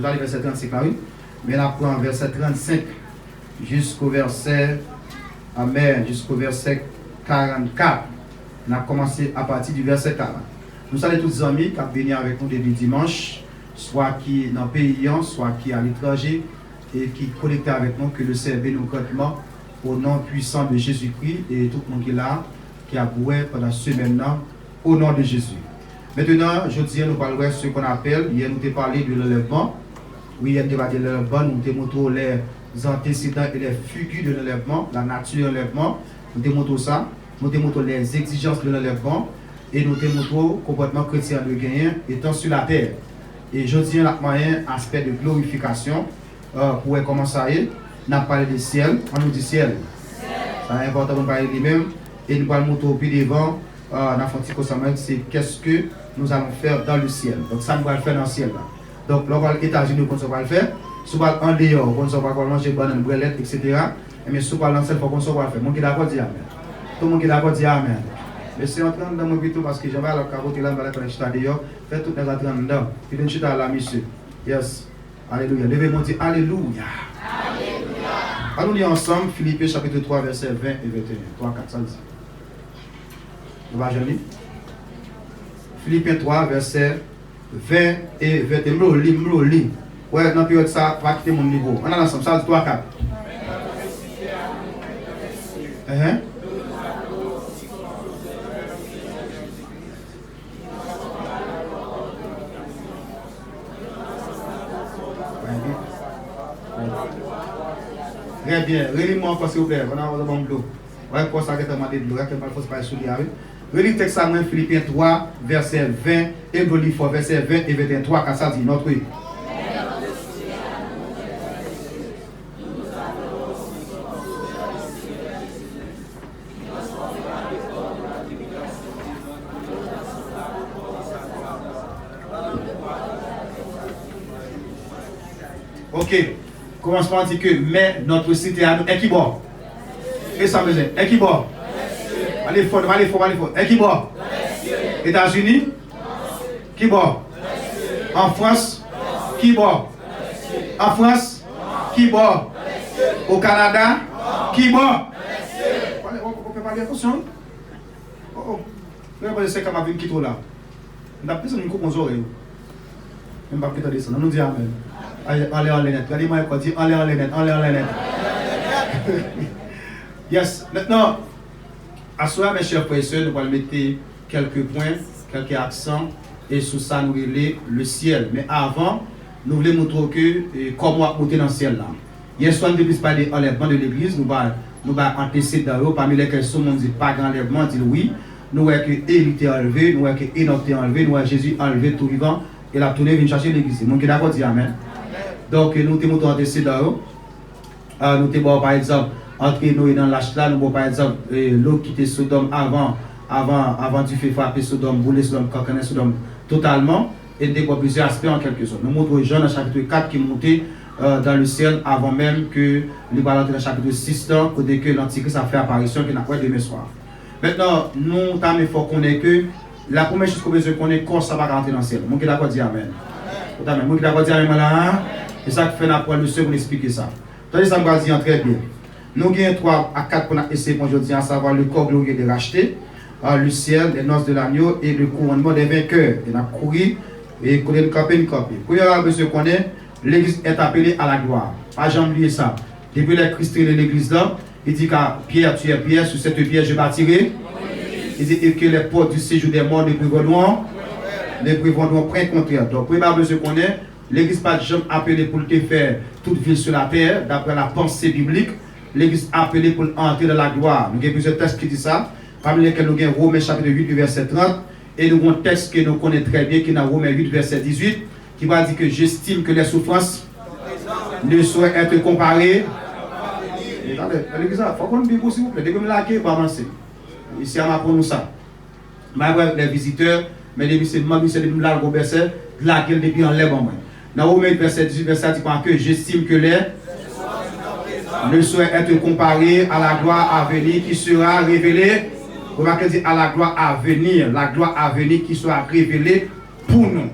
Nous allons verset 35 là, oui. Mais là, prend verset 35 jusqu'au verset, amen, jusqu'au verset 44. On a commencé à partir du verset 40. Nous saluons tous les amis qui ont venu avec nous depuis dimanche, soit qui dans le pays, soit qui à l'étranger, et qui connectent avec nous, que le Seigneur bénisse nous grandement au nom puissant de Jésus-Christ et tout le monde qui est là, qui a boué pendant ce semaine-là, au nom de Jésus. Maintenant, je dis, nous parlerons de ce qu'on appelle, hier nous avons parlé de l'enlèvement. Oui, hier nous avons parlé de l'enlèvement, nous avons montré les antécédents et les figures de l'enlèvement, la nature de l'enlèvement, nous avons montré ça, nous avons montré les exigences de l'enlèvement et nous avons montré le comportement chrétien de gagner étant sur la terre. Et je dis, un aspect de glorification, pour comment ça est, nous avons parlé du ciel, on nous dit ciel. C'est important de parler de lui-même et nous allons montrer au pied devant, c'est qu'est-ce que nous allons faire dans le ciel. Donc ça nous va le faire dans le ciel là. Donc là on va aux États-Unis qu'on va le faire. Si on va en dehors, on va manger banane, brelette, etc. Mais si on va dans le ciel, il faut qu'on va le faire. Mon qui d'accord dit amen. Tout le monde qui d'accord dit amen. Mais c'est en train de me dire parce que j'avais alors carotter là, on va aller faire dehors, faire tout les entrées dedans. Puis une chute à la monsieur. Yes. Alléluia. Levez-moi dit alléluia. Alléluia. Allons lire ensemble Philippiens chapitre 3 verset 20 et 21. 3, 4, ça dit. On va lire. Philippiens 3 verset 20 et 21. M'lo. Ouais, dans la période ça va quitter mon niveau. On a ensemble, ça dit 3, 4. Très bien, relis-moi encore s'il vous plaît, on a un bon bleu. Ouais, pour ça que tu as demandé de l'eau, que je ne pas soulier. Relis le texte à moi, Philippiens 3, verset 20, et le livre verset 20 et 23, quand ça dit notre oui. Ok. Commencement à dire que mais notre cité à nous est qui bon. Et ça me dit, est qui bon. Allez fort. Est qui bon. États-Unis. Qui bon. En France. Qui bon. En France. Qui bon. Au Canada. Qui bon. On peut parler attention. Oh. Regardez c'est comme avec qui trop là. On a plus une coupe aux oreilles. Même pas peut-être descendre. On nous dit amen. Allez en net. Regardez-moi quoi dire. Allez en net. Yes. Maintenant, à soi, mes chers frères et sœurs, nous allons mettre quelques points, quelques accents, et sous ça, nous relève le ciel. Mais avant, nous voulons montrer que comment monter dans le ciel là. Hier soir, nous devons parler de l'enlèvement de l'église. Nous allons antécédents parmi lesquels tout le monde dit pas d'enlèvement, dit oui. Nous voyons que Élie est enlevé, nous voyons que Enoch est enlevé, nous voyons Jésus enlevé tout vivant, et la tournée vient chercher l'église. Mon qui d'accord dit amen. Donc nous te montons antécédents. Nous te bon par exemple entre Noé dans l'âge là, nous bon par exemple l'eau qui était Sodome avant du fait frapper Sodome, brûler Sodome, cancaner Sodome totalement, et des plusieurs aspects en quelque sorte. Nous montrons Jean dans chapitre 4 qui montait dans le ciel avant même que nous allons dans le chapitre 6 dès que l'Antichrist a fait apparition qui n'a pas demain soir. Maintenant, nous il faut qu'on ait que la première chose qu'on besoin qu'on ait quand ça va rentrer dans le ciel. Mon qui d'accord dit amen. Amen. Mon qui d'accord dit amen là. C'est ça qui fait l'apprendre le Seigneur pour expliquer ça. Tandis ça me va dire très bien. Nous avons 3 à 4 pour essayer aujourd'hui à savoir le corps glorieux de racheter, le ciel, les noces de l'agneau et le couronnement des vainqueurs. Il a couru et qu'on une copie. Première chose qu'on est, l'église est appelée à la gloire. Pas jamais oublier ça. Depuis le Christ de l'église là, il dit qu'à Pierre, tu es Pierre, sur cette pierre je bâtirai. Il dit que les portes du séjour des morts ne prévaudront point contraire. Donc, première chose qu'on est, l'église pas jamais appelée pour te faire toute ville sur la terre, d'après la pensée biblique. L'église appelée pour entrer dans la gloire. Nous avons plusieurs textes qui disent ça, parmi lesquels nous avons Romains chapitre 8, verset 30, et nous avons un texte que nous connaissons très bien, qui est dans Romains 8, verset 18, qui va dire que j'estime que les souffrances ne sauraient être comparées. L'église, il faut qu'on dise s'il vous plaît, dès que vous me laquez, vous avancez. Ici, on apprend nous ça. Malgré les visiteurs, mais les visiteurs, c'est de la verset, de laquelle depuis en lève en moins. Dans Romains 8, verset 18, verset 10, que j'estime que les ne saurait être comparé à la gloire à venir qui sera révélée. Remarquez dit à la gloire à venir qui sera révélée pour nous.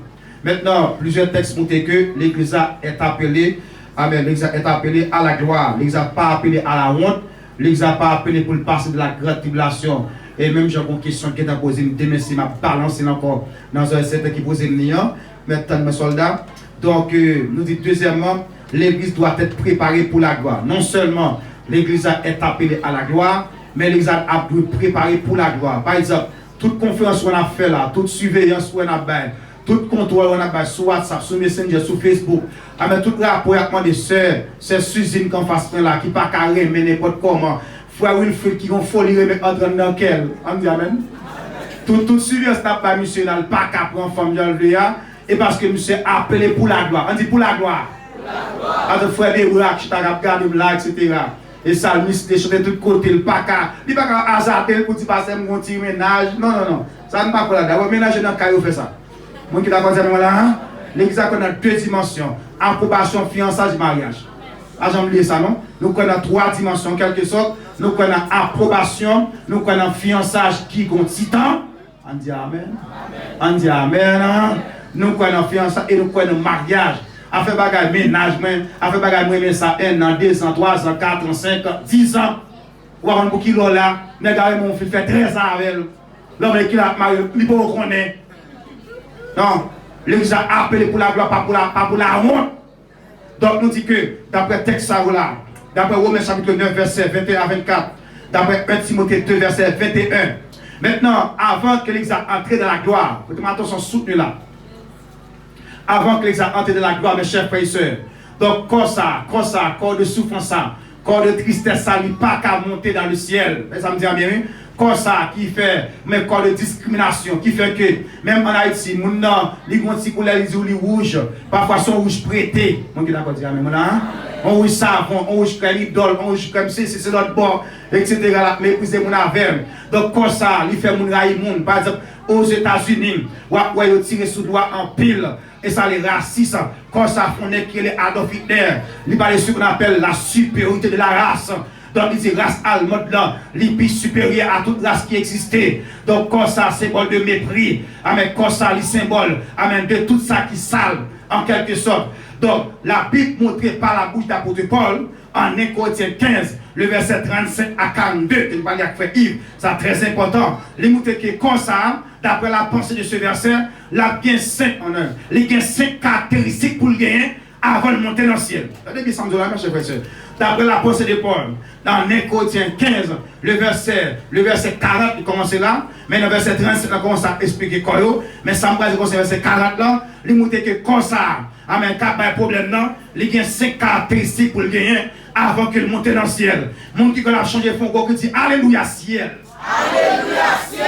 Maintenant, plusieurs textes montrent que l'église est appelée, amen, l'église est appelée à la gloire. L'église n'est pas appelée à la honte. L'église n'est pas appelée pour le passer de la grande tribulation. Et même j'ai une question qui est posée, demain c'est ma balance encore dans un set qui pose le lien. Maintenant, mes soldats. Donc, nous disons deuxièmement, l'église doit être préparée pour la gloire. Non seulement l'église est appelée à la gloire, mais l'église a dû préparer pour la gloire. Par exemple, toute conférence qu'on a fait là, toute surveillance qu'on a fait, tout contrôle qu'on a fait sur WhatsApp, sur Messenger, sur Facebook, avec tout rapport avec des sœurs, ces Suzine qu'on fasse là, qui pas carré, mais n'importe comment. Frère Wilfrid qui ont folie remettre en train dans quel. On dit amen. Tout surveillance n'a pas monsieur là, pas qu'à prendre femme de l'VA, et parce que monsieur appelé pour la gloire. On dit pour la gloire. Alors frère des racks, je t'ai regardé là, etc. Et ça, le ministre de tout côté, le pas qu'à hasarder pour dire passer mon petit ménage. Non, non, non. Ça ne pas pour la gloire. Ménager dans le cas où fait ça. Moi qui d'accord avec moi là, l'église a deux dimensions. Approbation, fiançage, mariage. Ah, j'ai oublié ça, non? Nous connaissons trois dimensions en quelque sorte. Nous connaissons approbation, nous connaissons fiançage qui compte 6 ans. On dit amen. On dit amen. Nous connaissons fiançage et nous connaissons mariage. A fait bagage ménage, a fait bagage moi ça 1 an, 2 ans, 3 ans, 4 ans, 5 ans, 10 ans. Ou on pour kilo là, nèg mon fils fait 13 ans avec lui. L'homme qui l'a marié, il peut connaître. Non, l'église a appelé pour la gloire, pas pour la honte. Donc nous dit que d'après texte ça là, d'après Romains chapitre 9 verset 21 à 24, d'après 1 Timothée 2 verset 21. Maintenant, avant que l'église entre dans la gloire, faites attention soutenu là. Avant que l'église entre dans la gloire, mes chers frères et sœurs. Donc, corps de souffrance, corps de tristesse, ça n'est pas qu'à monter dans le ciel. Ça me dit bien, corps ça qui fait, mais corps de discrimination, qui fait que, même en Haïti, mon nom, les petits couleurs, les rouges, parfois sont rouges prêtés. Mon qui d'accord dire, mais là, on rouge savon, on rouge comme idole, on rouge comme si c'est notre bord, etc. Mépriser mon averne. Donc, corps ça, il fait mon raï moun. Par exemple, aux États-Unis, où ils tirent sous doigt en pile. Et ça les racistes, quand ça fondait qu'il est Adolf Hitler, il parle de ce qu'on appelle la supériorité de la race. Donc il dit race allemande là, les plus supérieure à toute race qui existait. Donc quand ça symbole de mépris, amen, quand ça les symbole, amen, de tout ça qui sale, en quelque sorte. Donc la Bible montrée par la bouche d'apôtre Paul, en 1 Corinthiens 15, le verset 35 à 42, que je parle avec Yves, c'est très important. Les montrent que comme ça, d'après la pensée de ce verset, la bien 5 en un. Les 5 caractéristiques pour le gagner avant de monter dans le ciel. D'après la pensée de Paul, dans 1 Corinthiens 15, le verset 40, il commence là, mais le verset 37, il commence à expliquer quoi. Mais ça me dit que le verset 40 là, il montre que comme ça, amen, quand il y a un problème là, il y a 5 caractéristiques pour le gagner avant qu'il monte dans le ciel. Mon qui a changé fond, qui dit Alléluia ciel. Alléluia ciel.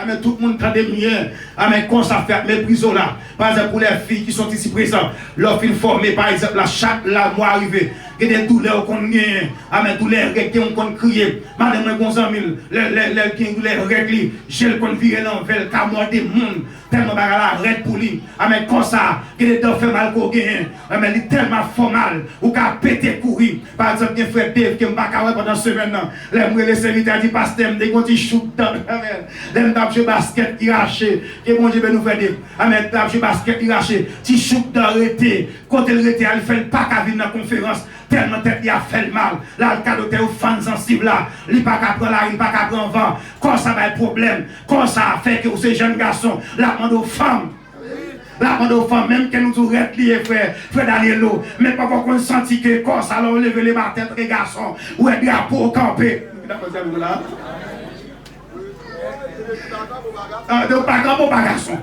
Amen, tout le monde prend des miens. Amen, qu'on ça fait mes prisons là. Par exemple, pour les filles qui sont ici présentes, leur fille formée, par exemple, là, chaque mois arrivé, il y a des douleurs qu'on gagne. Amen, douleurs qu'on crie. Madame, moi, bon ami, les règles, j'ai qu'on vire l'envers, car moi, des mondes, tellement bagarre arrête pour lui. Amen, comme ça, il y a des dents fait mal qu'on gagne. Amen, il est tellement fort mal, ou qu'à péter courir. Par exemple, il y a un frère Dave qui m'a carré pendant ce semaine. Les serviteurs du pasteur, des gens qui shootent dans les tapes basket qui raché. Et bon Dieu, nous fait des. Amen, tapes basket qui raché. Qui shoot dans l'été. Quand il était, il fait pas qu'à venir dans la conférence. Tellement tête il a fait le mal. Là, le cadeau était aux fans sensibles là. Il n'est pas qu'à prendre la, il n'est pas qu'à prendre vent. Quand ça va être problème. Quand ça fait que ces jeunes garçons, la demande aux femmes. La demande aux femmes, même que nous nous liés, frère Danielo. Mais pas qu'on senti que quand ça leur lever les mains tête les garçons. Ou est drapeau au campé. Donc pas grand pour pas garçon.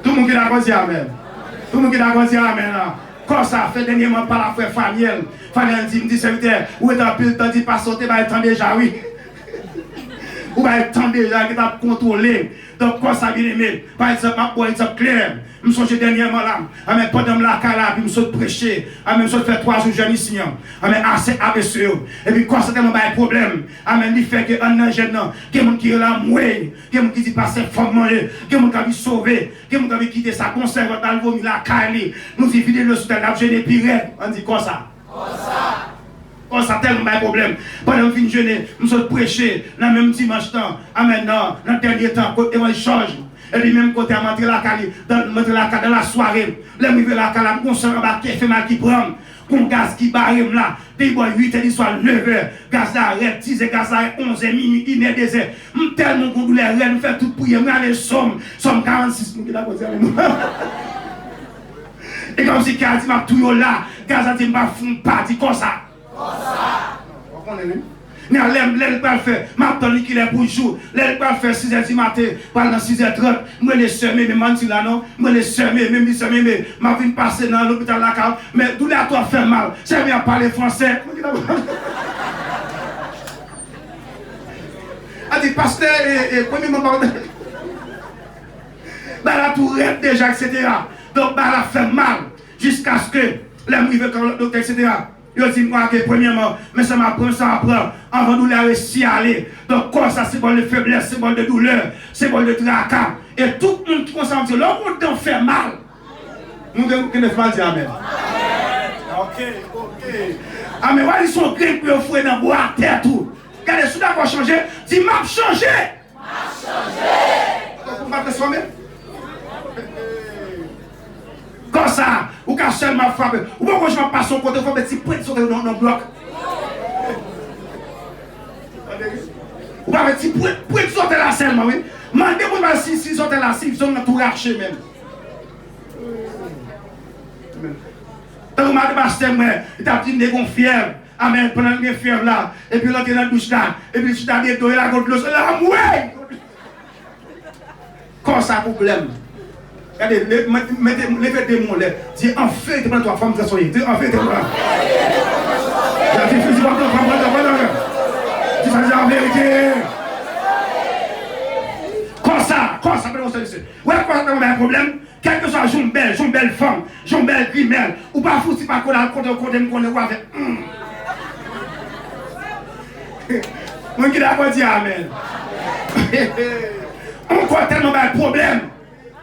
Tout le monde qui a dit amen. Tout le monde qui a dit amen. Quand ça fait dernièrement par la frère Faniel. Faniel dit, me dit serviteur, où est-ce que le temps dit pas sauter, bah il temps déjà, oui. Ou bah il temps déjà qui t'a contrôlé. Donc quand ça vient aimer, par exemple, pour exemple clair, je me suis dernièrement là, pendant la cala, je me suis prêché, je me suis fait 3 jours jeune ici, assez ABC. Et puis quand c'était mon problème, il fait que un jeune, qui est qui est là, moué, qui est qui dit passer fort manger, qui est qui a sauvé, qui est qui a quitté sa conserve dans le vomi, la cali, nous y vidé le soutien, la jeune pirate, on dit quoi ça? Oh, ça tellement de problème. Pendant que je me suis prêché, dans le même dimanche temps, amen, dans le dernier temps, côté moi, il change. Et puis même côté à rentrer la cali, dans la soirée, les arrivé la cali, on se rabat qui fait mal qui prend. Con gaz qui barre là, des boys 8h du soir, 9h, gaz arrête, 10h, gaz arrête, 11h, minuit, 1h, 2h. Tellement qu'on douleur, nous fait tout pour y aller, somme 46, nous qui d'accord. Et comme si Kadi m'a tout là, gaz a dit m'a fond parti comme ça. Comme ça. Vous comprenez? Mais l'aile pas le faire, m'a donné qu'il est pour jour, l'aile pas le faire 6h du matin, pendant 6h30, moi les semer, mais menti là non, moi les semer, même les semer, mais m'a vu passer dans l'hôpital là, mais douleur toi fait mal, c'est bien parler français. A dit pasteur et premièrement pardon. Bah la tourette déjà, etc. Donc bah la fait mal, jusqu'à ce que l'arrivée quand le docteur, etc. Je dis moi que premièrement, mais ça m'apprend, ça apprend. Avant de la réussir à aller. Donc, quoi, ça, c'est bon de faiblesse, c'est bon de douleur, c'est bon de tracas. Et tout le monde qui consent dire, l'homme on fait mal. Nous devons que ne pas dire Amen. Ok. Amen. Ils sont grimpés pour fouer dans le bois à terre tout. Regardez, si vous avez changé, dis m'a changé. Vous m'avez transformé. Comme ça, ou qu'à seulement frapper. Ou pas quand je me passe au côté, il faut mettre des points sur le bloc. Ou pas mettre des points sur la seulement, oui. Mandez pour moi si sur la cible, ils sont tout raché même. Tant que je passe, il t'a dit qu'on fièvre. Amen, pendant que fièvre là. Et puis là, tu es dans la douche là. Et puis tu t'as dit, tu es là, tu es là, ouais. Comme ça, problème. Regardez, mettez des mots là. Dis en fait, tu prends toi, femme, tu as soigné. En fait, tu prends. Tu fais en vérité. Comme ça, ouais, quand tu as un problème, quel que soit une belle femme, une belle grimelle, ou pas fou si pas qu'on a côté qu'on est avec. Moi qui d'abord dit Amen. Encore tellement de problème.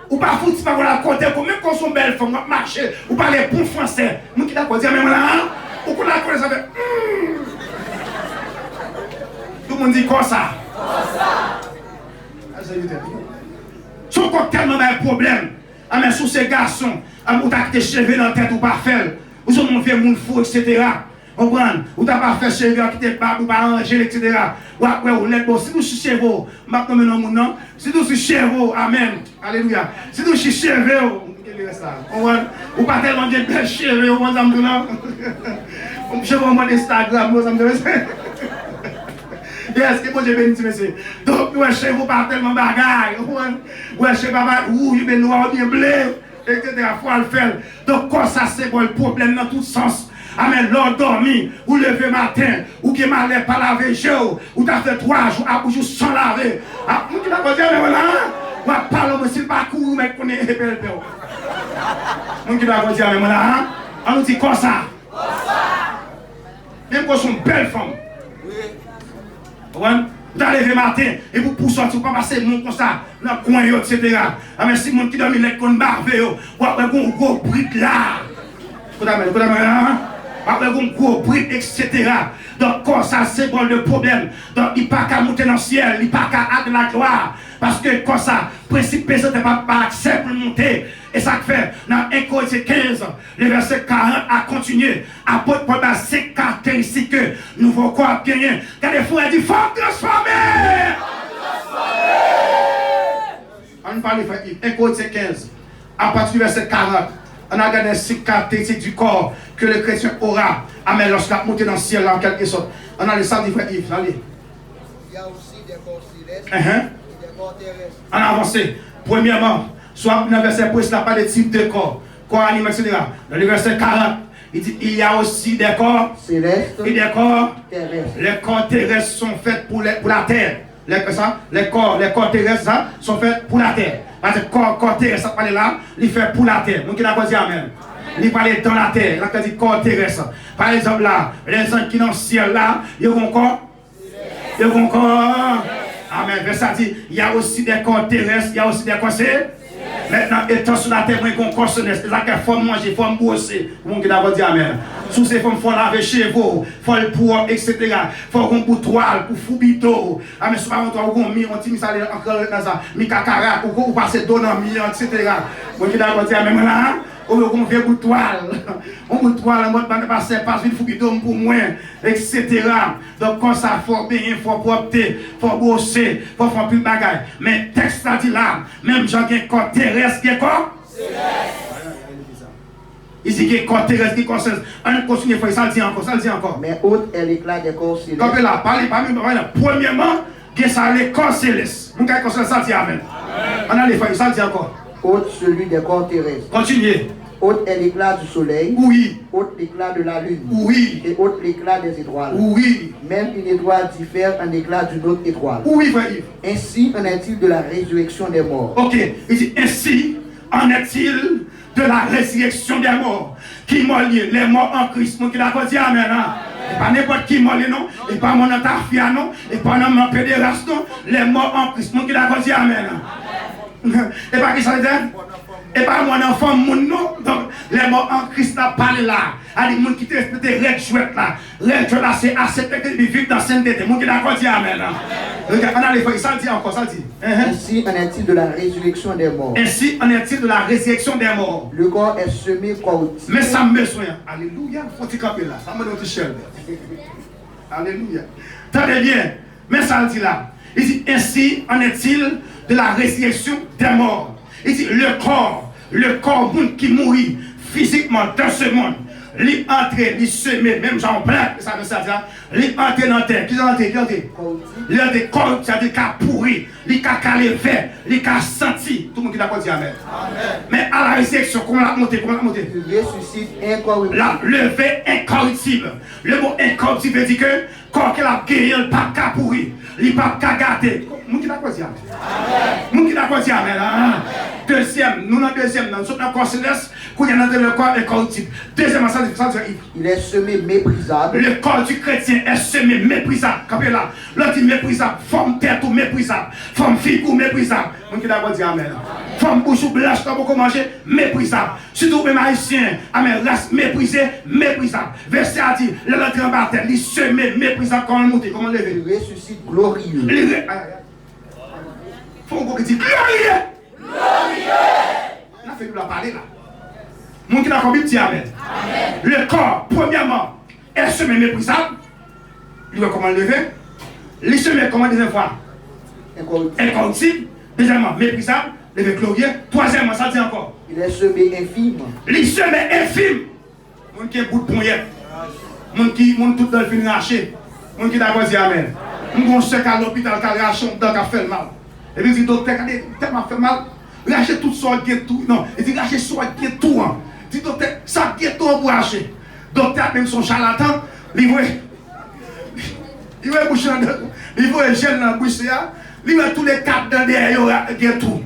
Ou pas foutre pas qu'on a côté, même quand son belle femme marcher, ou pas les bons français. Moi qui d'accord dire même là, ou qu'on a connaît ça fait. Tout le monde dit comme ça. Son encore tellement de problème. Ah mais sous ces garçons, ou t'as tes cheveux dans la tête ou pas faire, ou sont mon vieux monde fou, etc. Ou t'as pas fait cheveux qui t'es pas, ou pas arranger, etc. Ou après, ou l'aide, si nous sommes cheveux, maintenant, non, si nous sommes cheveux, amen, alléluia. Si nous sommes cheveux, ou pas tellement bien belles cheveux, ou pas non. Je vais voir Instagram, vous avez yes, que bon Dieu bénisse, monsieur. Donc, ouais, chez vous, pas tellement bagaille. Ouais, chez papa, il est noir, bien bleu, etc. Faut le faire. Donc, quand ça, c'est bon, le problème dans tout sens. Amen, l'or dormi, ou lever matin, ou qui m'a l'air pas laver jour, ou t'as fait 3 jours, à jours sans laver. Ah, vous qui t'as dit, mais voilà, ou à parler, mais c'est pas couru, mais qu'on est épelle. Vous qui t'as dit, mais voilà, on nous dit comme ça. Même quand sont belles femmes. Vous allez le matin et vous pour sortir, pas passer mon comme ça, dans le coin, etc. Ah, mais si mon qui dormi, les con barbe, ou après, un gros brique là. Après, un gros brique, etc. Donc, quand ça, c'est bon le problème. Donc, il n'y a pas qu'à monter dans le ciel, il n'y a pas qu'à être la gloire. Parce que, quand ça, principe personne n'est pas accès pour monter. Et ça fait, dans 1 Corinthiens 15, le verset 40 a continué. Apôtre Paul a ces caractéristiques que nous voulons quoi gagner. Car les frères disent, il faut transformer. On parle de 1 Corinthiens 15, à partir du verset 40. On a regardé ces caractéristiques du corps que le chrétien aura. Amen. Lorsqu'il a monté dans le ciel, en quelque sorte. On a le sang du frère Yves. Allez. Il y a aussi des corps célestes et des corps terrestres. On a avancé. Premièrement, soit dans le verset pour cela, pas de type de corps. Corps animal, etc. Dans le verset 40, il dit il y a aussi des corps célestes et des corps terrestres. Les corps terrestres sont faits pour la terre. Les corps terrestres sont faits pour la terre. Parce que le corps terrestre, ça parle là, il fait pour la terre. Donc il a pas dit Amen. Il parle dans la terre. Il a dit corps terrestre. Par exemple là, les gens qui sont dans le ciel là, ils ont corps. Ils ont corps. Amen. Ça dit, il y a aussi des corps terrestres, il y a aussi des corps célestes. Maintenant, étant sur la terre, moi, qu'on corps céleste. C'est ça qu'il faut manger, il faut bosser. Mon qui d'abord dit amen. Sous ces femmes, il faut laver chez vous, il faut le pour, etc. Il faut qu'on pour toile, pour foubito. Ah, mais souvent, on doit on dit, ça encore dans ça, mi cacara, ou passer dans mi, etc. Mon qui d'abord dit amen. Là, on fait pour toile. On pour toile, on va passer, passe une foubito pour moi, etc. Donc, quand ça, il faut bien, il faut propter, il faut bosser, il faut faire plus de bagages. Mais texte ça dit là, même j'ai un corps terrestre, qui est quoi? Il dit qu'il y a un corps terrestre, qui est quoi? On continue, ça le dit encore. Mais haute est l'éclat des corps célestes. Comme là, parlez, premièrement, que ça les corps célestes. Mon gars, ça dit amen. On a les feuilles, ça le dit encore. Haute celui des corps terrestres. Continuez. Haute est l'éclat du soleil. Oui. Haute l'éclat de la lune. Oui. Et haute l'éclat des étoiles. Oui. Même une étoile diffère en éclat d'une autre étoile. Oui, frère Yves. Ainsi en est-il de la résurrection des morts. Ok. Il dit ainsi en est-il de la résurrection des morts. Qui m'a lié les morts en Christ. Mon qui l'a dit amen. Et pas n'importe qui m'a lié non. Et pas mon antafia non. Et pas mon pédéraste non. Les morts en Christ. Mon qui l'a dit amen. Et pas qui ça veut dire? Et pas mon enfant, mon nom. Donc, les morts en Christ n'a pas là. Il y a des gens qui te respectent les chouettes là. Les chouettes là, c'est accepter que ils vivent dans cette sainteté. Mon qui d'accord dit amen. Regarde, on a les feuilles, ça le dit encore, ça le dit. Ainsi en est-il de la résurrection des morts. Ainsi en est-il de la résurrection des morts. Le corps est semé corruptible. Mais ça me besoin. Alléluia. Faut-il camper là. Ça me donne tout seul. Alléluia. Tenez bien. Mais ça le dit là. Il dit ainsi en est-il de la résurrection des morts. Il dit le corps qui mourit physiquement dans ce monde, il entre, il semé, même Jean Blanc, ça veut dire, il entre dans la terre. Qui est entré? Il est corps, c'est-à-dire qu'il a pourri, il a calé vert, il a senti. Tout le monde qui d'accord dit amen. Mais à la résurrection, comment l'a monté? Il ressuscite incorruptible. La levée incorruptible. Le mot incorruptible veut dire que corps qu'il a gagné, il n'a pas qu'à pourrir, il n'a pas qu'à garder. Mon qui d'accord dit amen. Mon qui d'accord dit amen. Deuxième, nous dans le deuxième, nous sommes dans le corps céleste, qu'on y a dans le corps incorruptible. Deuxièmement, ça dit il est semé méprisable. Le corps du chrétien est semé méprisable. Capé là, l'autre dit méprisable, forme tête ou méprisable, forme figure méprisable. Mon qui d'accord dit amen. Forme bouche ou blanche, t'as beaucoup mangé, méprisable. Surtout même haïtien, amen, race méprisée, méprisable. Verset a dit, l'autre en bas, il semé méprisable, comment monter, comment lever. Il ressuscite glorieux. Faut qu'on dise glorieux. On a fait nous la parler là. Mon qui n'a pas dit amen. Le corps, premièrement, est semé méprisable. Il va comment lever. Il semé comment deuxième fois? Incorruptible. Deuxièmement, méprisable. Lever glorieux. Troisièmement, ça dit encore. Il est semé infime. Il semé infime. Mon qui est bout de poignette. Mon qui tout dans le film raché. Mon qui n'a pas dit amen. Mon qui est à l'hôpital qui a raché, qui a fait mal. Et puis il dit, docteur, ça m'a fait mal. Racher tout ça, tout. Non, il dit, racher ça, tout. Il dit, docteur, ça, tout pour racher. Docteur, même son charlatan, il voit boucher, il voit les gènes dans la bouche, il voit tous les quatre dans derrière, tout.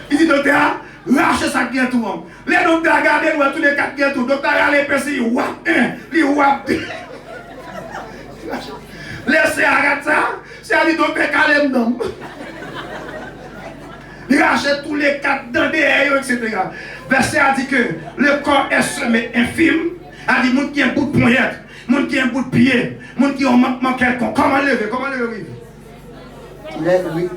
Il dit, docteur, racher ça, tout. Les docteurs regardent, il voit tous les quatre, tout. Docteur, il a les il wap un, il wap deux. Laissez arrêter ça, c'est à dire docteur Kalem non. Il rachète tous les quatre dents derrière, etc. Verset a dit que le corps est semé infime, a dit monde qui a un bout de poignette, monde qui a un bout de pied, monde qui a un manquement quelconque. Comment lever?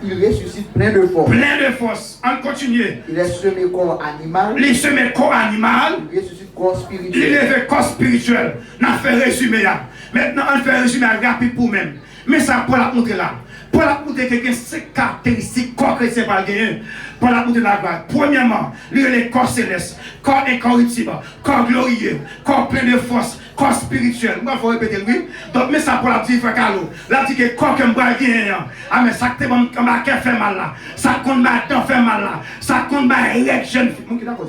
Il ressuscite plein de force. Plein de force. On continue. Il est semé corps animal. Il est semé corps animal. Il ressuscite corps spirituel. Il est corps spirituel. On a fait résumer là. Maintenant, on fait résumer rapide pour même. Mais ça, pour la montrer là. Pour la montrer que ces caractéristiques, corps chrétien pas gagner. Pour la montrer la gloire. Premièrement, il y a les corps célestes, corps incorruptible, corps glorieux, corps plein de force, corps spirituel. Moi, il faut répéter, oui. Donc, mais ça pour la petite frère Carlo. La dit que corps que je gagner. Ah, mais ça, c'est bon, qui fait mal là. Ça compte ma dent fait mal là. Ça compte ma jeune fille. Mon qui d'accord,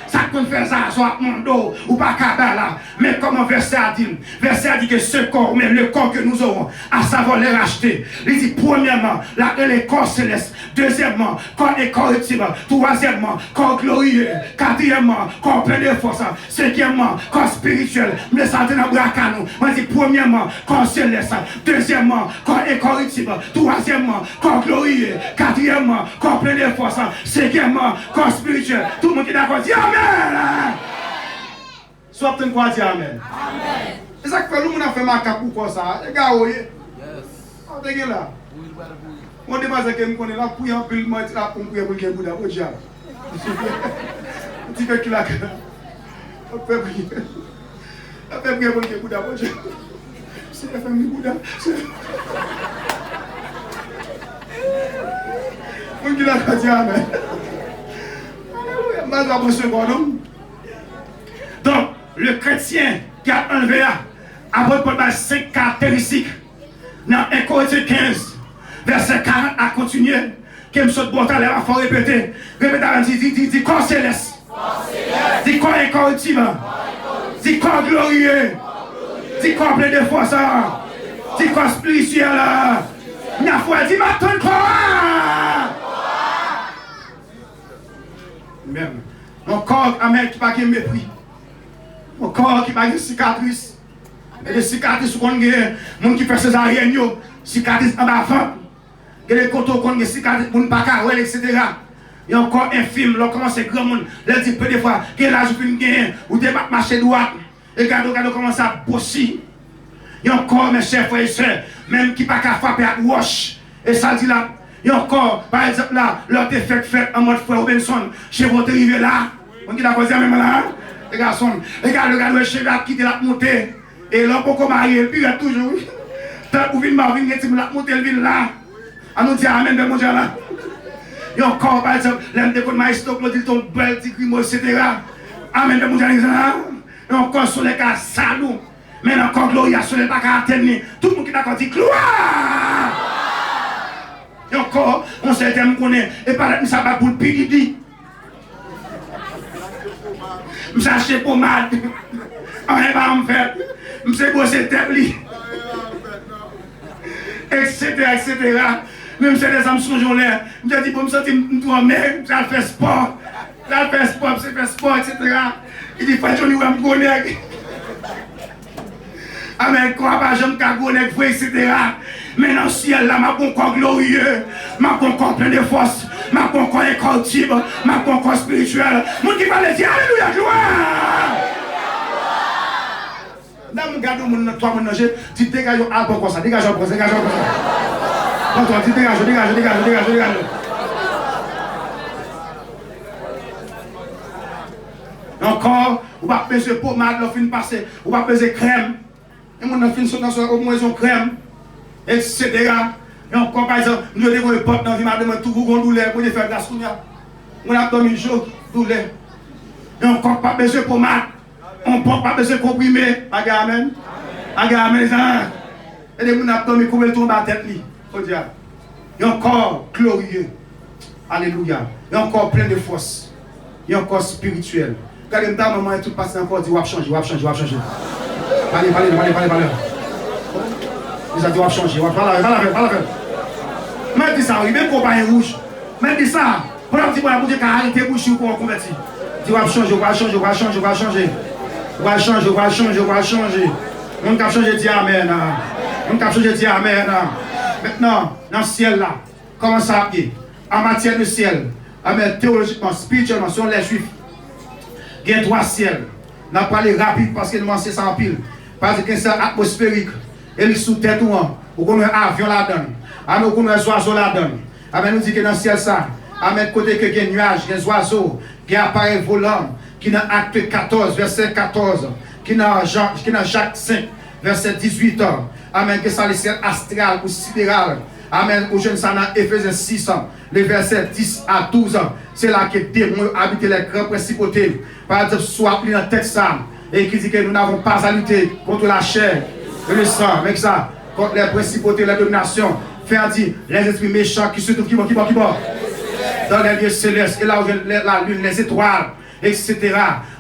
ça compte faire ça, soit mon dos ou pas cabal là. Mais comment verset a dit? Verset a dit que ce corps, mais le corps que nous aurons, à savoir les racheter. Il dit premièrement, là, les corps célestes, Deuxièmement, corps incorruptible. Troisièmement, corps glorieux. Quatrièmement, corps plein de force. Cinquièmement, corps spirituel. Me sentir dans le bras canou. Moi, je dis premièrement, corps céleste. Deuxièmement, corps incorruptible. Troisièmement, corps glorieux. Quatrièmement, corps plein de force. Cinquièmement, corps spirituel. Tout le monde qui est d'accord, dit Amen. Soit tu quoi dire Amen. Amen. C'est ça que fait nous, on a fait ma capou comme ça. Les gars, oui. Yes. On est là. On dépasse que nous connaissons là, pour y en pile, moi, là, pour prier pour le Bouddha, pour le diable. Un petit peu qui l'a. On fait prier. On fait prier pour le Bouddha, pour le diable. C'est la famille Bouddha. On dit là, on dit Amen. Donc, le chrétien qui a enlevé a votre 5 caractéristiques. Dans 1 Corinthiens 15, verset 40 à continuer. Que M. Botal a fait répéter. Répétez, dit corps céleste. Dit corps incorruptible. Dit corps glorieux. Dit corps plein de force. Dit corps spirituel. N'a foi dit ma tonne corps. Même. Mon corps, amen, qui n'a pas de mépris. Mon corps qui n'a pas de cicatrices. Et des cicatrices qu'on a, les gens qui font césarienne, cicatrices en avant. Et les côtés qu'on a, cicatrices pour ne pas carrer, etc. Il y a encore infime, là, comment c'est grand monde. Là, dit peu de fois, qu'il y a l'âge pour une gagne, ou des marché droit. Et regardez comment ça bosser. Il y a encore mes chers frères et sœurs, même qui n'a pas frapper à wash. Et ça dit là. Il y a encore, par exemple, là, l'autre fait en mode frère Robinson, chez votre arrivé là. On dit la cause même là. Les garçons, regarde le chef a quitté la montée. Et là, pour qu'on marie, puis il y a toujours. Tant que vous venez mariner, il la montée, il vient là. On nous dit Amen, de mon Dieu là. Il y a encore, par exemple, l'un des coups de maïstoc, l'autre dit ton bel, dit crimo, etc. Amen, de mon Dieu là. Il y a encore sur les cas salou. Mais encore gloria sur les bacs à tenir. Tout le monde qui est d'accord dit gloire. Et encore, on sait que je connais, et par exemple, ça va pour le PDD. Je suis acheté pommade. On est pas en fait. Je suis bossé tête. Etc. Même si les hommes sont journés, je dis pour me sentir moi-même, je fais sport. Je fais sport, etc. Il dit, faut que je me connaisse. Amen, quoi, pas je me connais, etc. Mais dans le ciel, là, ma bon corps glorieux, ma bon corps plein de force, ma bon corps incorruptible, ma bon corps spirituel. Mon qui va le dire, alléluia, gloire! Là, mon gars, mon toi, mon ange, tu dégages un album comme ça, dégage un peu, dégage un peu. Non, toi, tu dégage. Encore, on va peser pommade, on fin passer, on va peser crème. Et mon enfant sont dans au moins une crème, etc. Et encore par exemple, nous devons une porte dans la vie, madame, tout vous douleur pour faire de la sounia. On a dormi jour, douleur. Et encore pas besoin de pommade. On ne pas besoin de comprimer. Amen. Amen. Et les gens ont dormi comme ils tombent à la tête. Et encore glorieux. Alléluia. Et encore plein de force. Et encore spirituel. Regardez, maman, tout passe encore, dit, on va changer. Allez. Ils ont dit, on va changer. Parle. Même dis ça, même compagnie rouge. Même dis ça. Pour un petit peu, pour dire qu'à arrêter bouche ou pour convertir. Dis, on va changer. On va changer. On va changer, dis Amen. Maintenant, dans le ciel là, comment ça appuie? En matière de ciel, amen, théologiquement, spirituellement, sur les juifs, il y a 3 ciels. On a parlé rapide parce que nous c'est ça en pile. Parce que c'est atmosphérique. Et les sous-têtes ou on connaît un avion là-dedans. Amen, on connaît un oiseau là-dedans. Amen, nous dit que dans le ciel ça. Amen, côté que il y a des nuages, des oiseaux, qui appareil volant, qui dans Acte 14, verset 14, qui dans Jacques 5, verset 18. Amen, que ça le ciel astral ou sidéral. Amen, au jeune ça dans Éphésiens 6, les versets 10 à 12. C'est là que démons habitent les grandes principautés. Par exemple, soit dans le texte ça, et qui dit que nous n'avons pas à lutter contre la chair et le sang, avec ça, contre les principautés, les dominations. Faire dire les esprits méchants qui se trouvent qui dans les lieux célestes, et là où la lune, les étoiles, etc.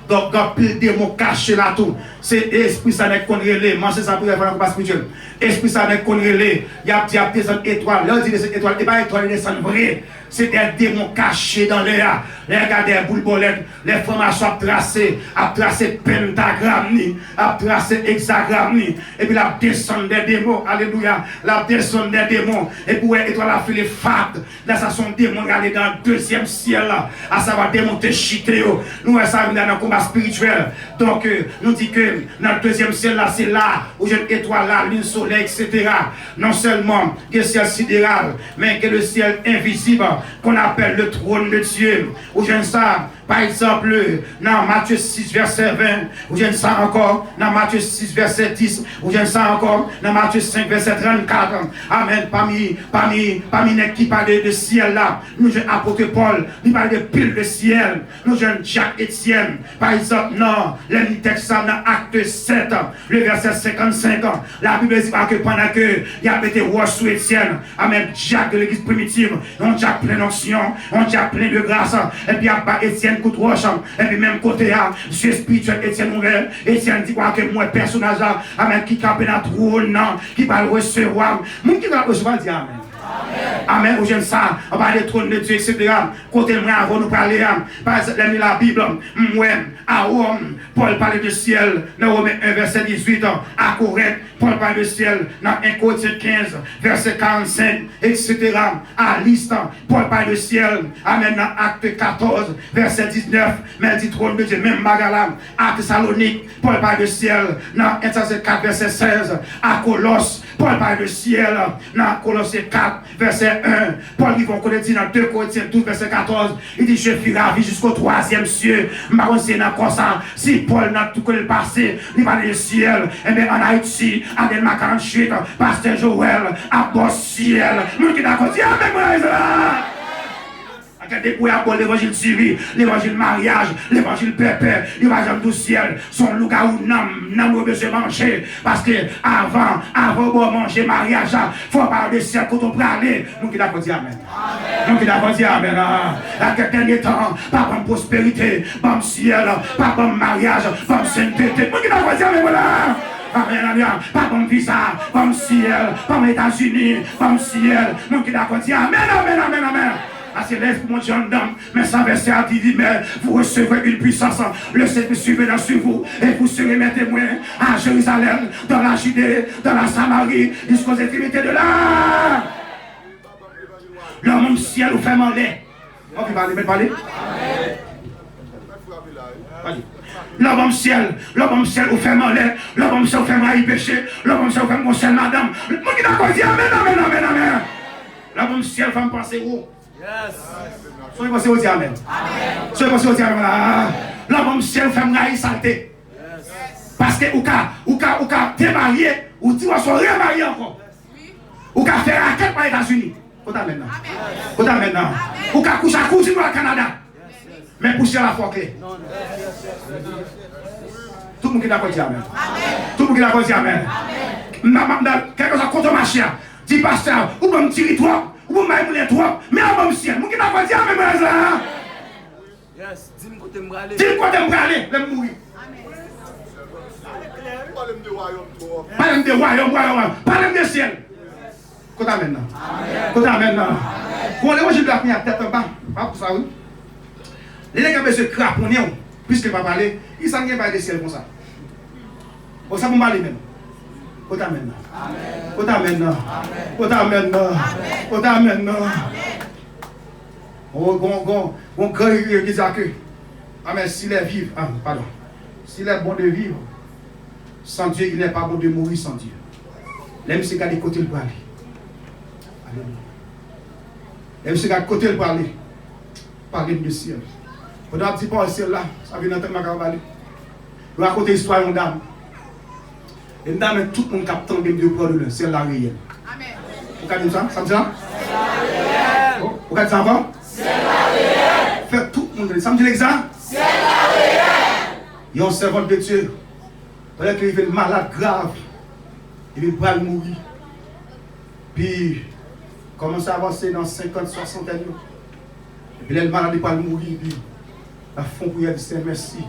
Donc, il y a plus de démons cachés là tout. C'est l'esprit ça n'est qu'on relève. Moi, c'est ça pour faire un combat spirituel. Esprit ça n'est qu'on relève. Il y a des étoiles. Là, il dit des étoiles. Et pas étoiles, des descendent vraies. C'est des démons cachés dans l'air. Les gars des boules bolettes, les formations à tracé pentagramme, à tracer hexagramme, et puis la descente des démons, alléluia, la descente des démons, et puis étoile a fait les fades, là ça sont démons aller dans le deuxième ciel, là, à savoir démonter chitéo, nous ça dans un combat spirituel, donc nous dit que dans le deuxième ciel là, c'est là où j'ai une étoile là, lune, soleil, etc. Non seulement que le ciel sidéral, mais que le ciel invisible, qu'on appelle le trône de Dieu, où j'ai ça, par exemple, dans Matthieu 6, verset 20, où j'ai ça encore, dans Matthieu 6, verset 10, où j'ai ça encore, dans Matthieu 5, verset 34. Amen. Parmi les qui parlent de ciel là, nous j'ai apôtre Paul, il parle de pile de ciel, nous j'ai Jacques Étienne, par exemple, non, les textes dans Acte 7, le verset 55, la Bible dit que pendant que il y a été roi sous Étienne, amen, Jacques de l'église primitive, on Jacques plein d'onction, on Jacques plein de grâce, et puis il y a Étienne coup de roche, et puis même côté là, Dieu spirituel Étienne ouvert, Étienne dit que moi personnage là, amen, qui campe dans le trône, qui va le recevoir, mon qui va le recevoir, dit amen. Amen, ou j'aime ça, on va aller trône de Dieu, etc. Côté moi, avant nous parler, par exemple, la Bible, moi, à Rome, Paul parle de ciel, dans Romains 1, verset 18, à Corinthe, Paul parle de ciel, dans 1 Corinthiens 15, verset 45, etc. À Liste, Paul parle de ciel, amen, dans Acte 14, verset 19, mais il dit trône de Dieu, même Magalam, à Thessalonique, Paul parle de ciel, dans 1 4, verset 16, à Colosse, Paul parle de ciel, dans Colosse 4, verset 1, Paul il va dire dans 2 Corinthiens 12, verset 14, il dit je suis ravi jusqu'au 3e ciel. C'est dans comme ça. Si Paul n'a tout le passé, il va le ciel. Et bien en Haïti, à Delma 48, Pasteur Joël, à Bossiel, nous qui d'accord, dis avec moi, dépouille à l'évangile civil, l'évangile mariage, l'évangile pépé, l'évangile du ciel, son louga ou nam besoin manger. Parce que avant de manger mariage, il faut parler de ciel quand on peut aller. Nous qui d'accord dire amen. Nous qui d'accord dire amen. À quel dernier temps, pas comme prospérité, pas comme ciel, pas comme mariage, pas comme sainteté. Nous qui d'accord dire amen. Voilà. Amen, pas comme visa, comme ciel, comme États-Unis, comme ciel. Nous qui d'accord dire amen, amen, amen, amen. C'est l'esprit mon gendarme, mais ça verset a dit, mais vous recevrez une puissance, le Seigneur suivra sur vous, et vous serez mes témoins à Jérusalem, dans la Judée, dans la Samarie, jusqu'aux extrémités de là. L'homme ciel vous fait manger. On peut parler? L'homme ciel vous fait manger, l'homme ciel vous fait manger péché, l'homme ciel vous fait mon ciel madame. Moi qui d'accord dit amen, amen, amen, amen. L'homme ciel va me passer où? Yes. Soyez passé au diamant. Amen. Soyez passé au diamant. L'homme ciel fait me saleté. Parce que ou ka t'es marié, ou tu vas se remarier encore. Ou ka faire raquette par les États-Unis. Côté maintenant. Côté maintenant. Ou ka coucher à cousin au Canada. Mais coucher à la fois clé. Tout le monde qui d'accord dit amen. Tout le monde qui d'accord dit amen. Quelque chose contre ma chère. Dis pasteur, ou bon tirer toi. Vous m'avez les trois, mais à mon ciel, vous qui n'avez pas dit à mes frères. Yes, dis-moi côté m'aller. Dis-moi côté m'aller, je vais mourir. Parlez de royaume, parlez de ciel. Côté maintenant. Côté maintenant. Quand les gens doivent mettre la tête en bas, pas pour ça, oui. Les gens qui se craponner, puisque pas parler, ils s'en viennent pas de ciel comme ça. Pour ça, vous m'allez même. Côté maintenant. Côté maintenant. Côté maintenant. Côté maintenant. Oh, bon, grand qui dit que, amen, s'il est vivre, pardon, s'il est bon de vivre, sans Dieu, il n'est pas bon de mourir sans Dieu. L'aime c'est qu'à des côtés le parler. Alléluia. L'aime c'est qu'à côté le parler. Parler de ciel. On a un petit peu au ciel là, ça vient d'entendre ma caravane. On raconte l'histoire d'une dame. Une dame, tout le monde capte de Dieu pour le ciel la réelle. Amen. Vous avez dit ça? Ça dit ça? C'est la réelle. Vous avez dit ça encore? C'est la réelle. Faites tout le monde. Ça me dit l'exemple? C'est la réelle. Il y a un servant de Dieu. Pendant qu'il est malade grave, il va pas mourir. Puis, commence à avancer dans 50, 60 années. Et puis, le malade n'est pas mourir. Puis, la fond pour lui dire merci.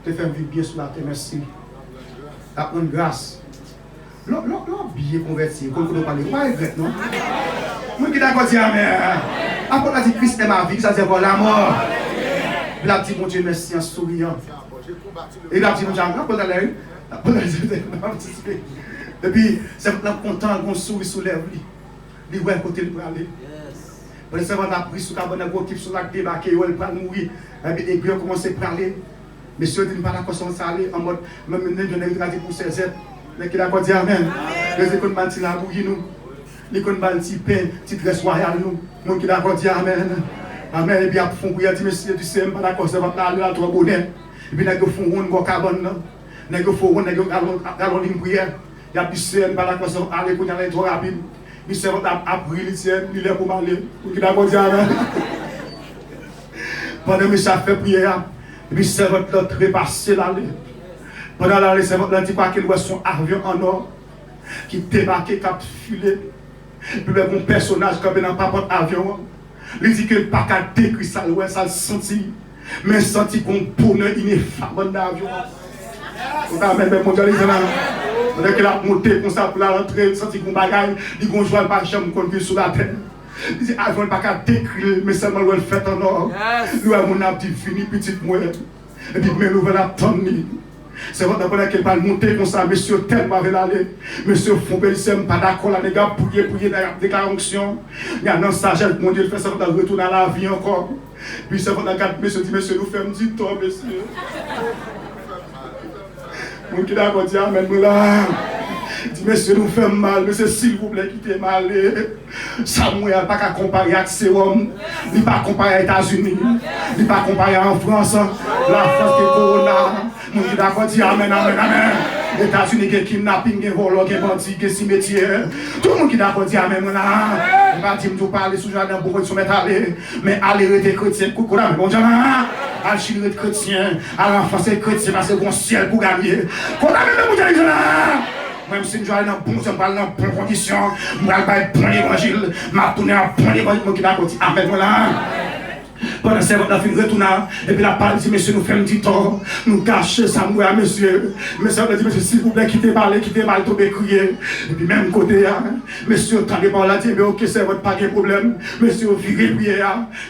te faire vivre bien sur la terre, merci. À prendre grâce. L'homme bien converti, comme vous parlez, pas regret, non? Moi qui d'accord dit Amen. Après, on a dit Christ est ma vie, ça dit bon la mort. Il a dit mon Dieu, merci en souriant. Et il a dit mon Dieu, et puis, c'est maintenant content qu'on sourit sous lèvres. Il voit côté le aller. Parce que on a pris sous carbone, on a sur la débarqué, on va mourir. Et puis on commence à parler. Monsieur dit pas d'accord sans ça aller en mode même je n'ai pas dit pour ses aides. Mais qui d'accord dit Amen. Les écoles bâti la bouillie nous. L'école bâti pain, petite dresse royale nous. Mon qui d'accord dit Amen. Amen. Et puis après font prière dit monsieur du CM pas d'accord ça va pas aller à trois bonnet. Et puis nèg font ronde go carbone là. Nèg font ronde nèg allons ligne prière. Il y a plus CM pas d'accord ça aller pour aller trop rapide. Monsieur va après il tient il est pour m'aller. Mon qui d'accord dit Amen. Pendant que ça fait prière. Et puis c'est votre trépasser l'allée. Pendant l'allée, c'est votre dit pas qu'il voit son avion en or qui débarque, qui a filé. Puis mon personnage, quand il n'a pas votre avion, il dit qu'il n'a pas qu'à décrire ça, ça le sentit. Mais senti qu'on bonheur ineffable dans l'avion. On a même mon Dieu, il a qu'il a monté comme ça pour la rentrée, il senti qu'on bagaille, il a joué par chambre qu'on vit sur la terre. Il dit, avant pas qu'à décrire, mais seulement le fait en or. Nous avons mon abdi fini, petite moelle. Et puis, mais nous allons attendre. C'est votre d'abord qu'elle va monter comme ça, monsieur, tellement va aller. Monsieur Fombel, c'est pas d'accord, les gars, prier, dans la déclaration. Il y a un sagesse, mon Dieu, il fait ça, on retourner à la vie encore. Puis c'est votre garde, monsieur, dit, monsieur, nous faisons du temps, monsieur. Mon qui d'accord, dit, amen, nous là. Dit, monsieur, nous faisons mal, monsieur, s'il vous plaît, quittez mal. Samuel n'a pas qu'à comparer avec Sérum, il n'a pas comparé aux États-Unis, il n'a pas comparé en France, la France qui est Corona. Mon qui d'accord, dit amen, amen, amen. Les États-Unis qui kidnapping, qui volent, qui bandit, qui cimetière. Tout le monde qui d'accord, dit amen, mon là. On va dire, nous parler sous jardin pour qu'on se mette à aller. Mais aller rester chrétien, coucou là, bon Dieu, à Chine être chrétien, à renforcer chrétien, parce que bon ciel pour gagner. Qu'on a même mon Dieu, là. Même si je vais dans bon, je parle dans bonnes conditions, je vais faire bon évangile, je vais tourner en bon évangile, je vais dire amen, voilà. Pendant ce temps, on a fait retourner, et puis la parole dit, monsieur, nous faisons du temps, nous cachons ça, moi, monsieur. Monsieur, on a dit, monsieur, s'il vous plaît, quittez mal, tomber, crier. Et puis même côté, monsieur, tendez par là, dit, mais ok, c'est votre pas de problème. Monsieur, virez prier,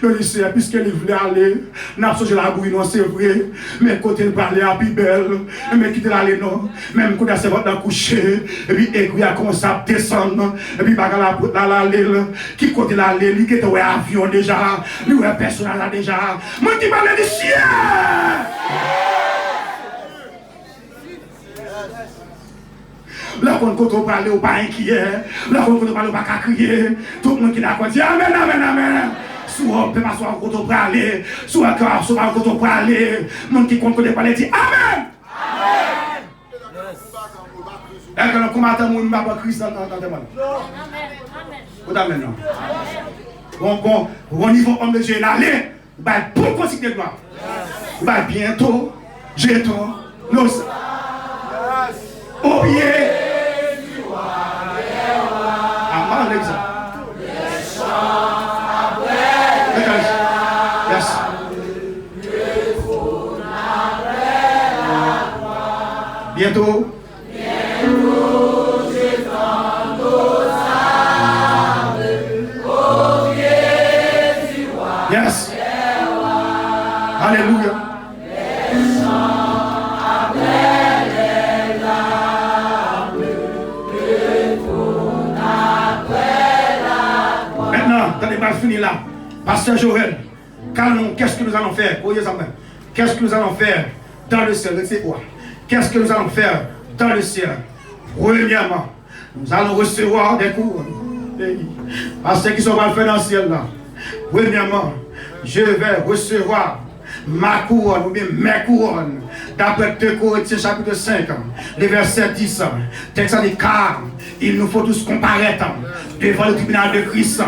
le lycée, puisqu'il voulait aller, n'a pas la bouille, non, c'est vrai. Mais côté, il parlait à plus belle, mais quittez l'aller, non. Même côté, c'est votre coucher, et puis, aiguille a commencé à descendre, et puis, bagarre la l'île, qui côté l'aller, il était ouais, avion déjà, lui, ouais, personne là déjà. Moi qui parle du ciel. Là, quand on parle, on pas inquiet. Là, quand on parle, on pas crier. Tout le monde qui n'a pas dit amen, amen, amen. Soit on peut pas soit quand on parle, soit quand on parle. Le monde qui compte de parler dit amen. Amen. Et quand on combat, on ne va pas crier ça dans le monde. Amen. Amen. Au niveau homme de Dieu, allez, pour considérer gloire. Bientôt, j'ai tout, nous au pied. Amen, yes. Bientôt. Yes. Alléluia. Maintenant, dans les balles finies là, Pasteur Joël, calmons, qu'est-ce que nous allons faire? Qu'est-ce que nous allons faire dans le ciel? C'est quoi? Qu'est-ce que nous allons faire dans le ciel? Premièrement, nous allons recevoir des couronnes. Parce qu'ils sont mal faits dans le ciel là. Premièrement, je vais recevoir ma couronne ou bien mes couronnes. D'après 2 Corinthiens chapitre 5, les versets 10. Texte dit car il nous faut tous comparaître devant le tribunal de Christ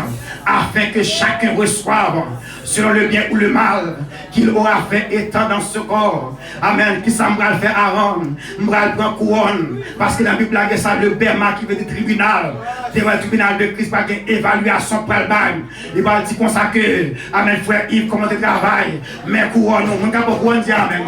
afin que chacun reçoive selon le bien ou le mal qu'il aura fait étant dans ce corps. Amen. Qui ça m'a fait avant? M'a prendre couronne. Parce que la Bible a dit ça, le berma qui veut du tribunal. Devant le tribunal de Christ, pas une évaluation pour le bail. Il va dire comme ça que, amen, frère Yves, comment tu travailles? Mais couronne, on ne peut pas couronne dire amen.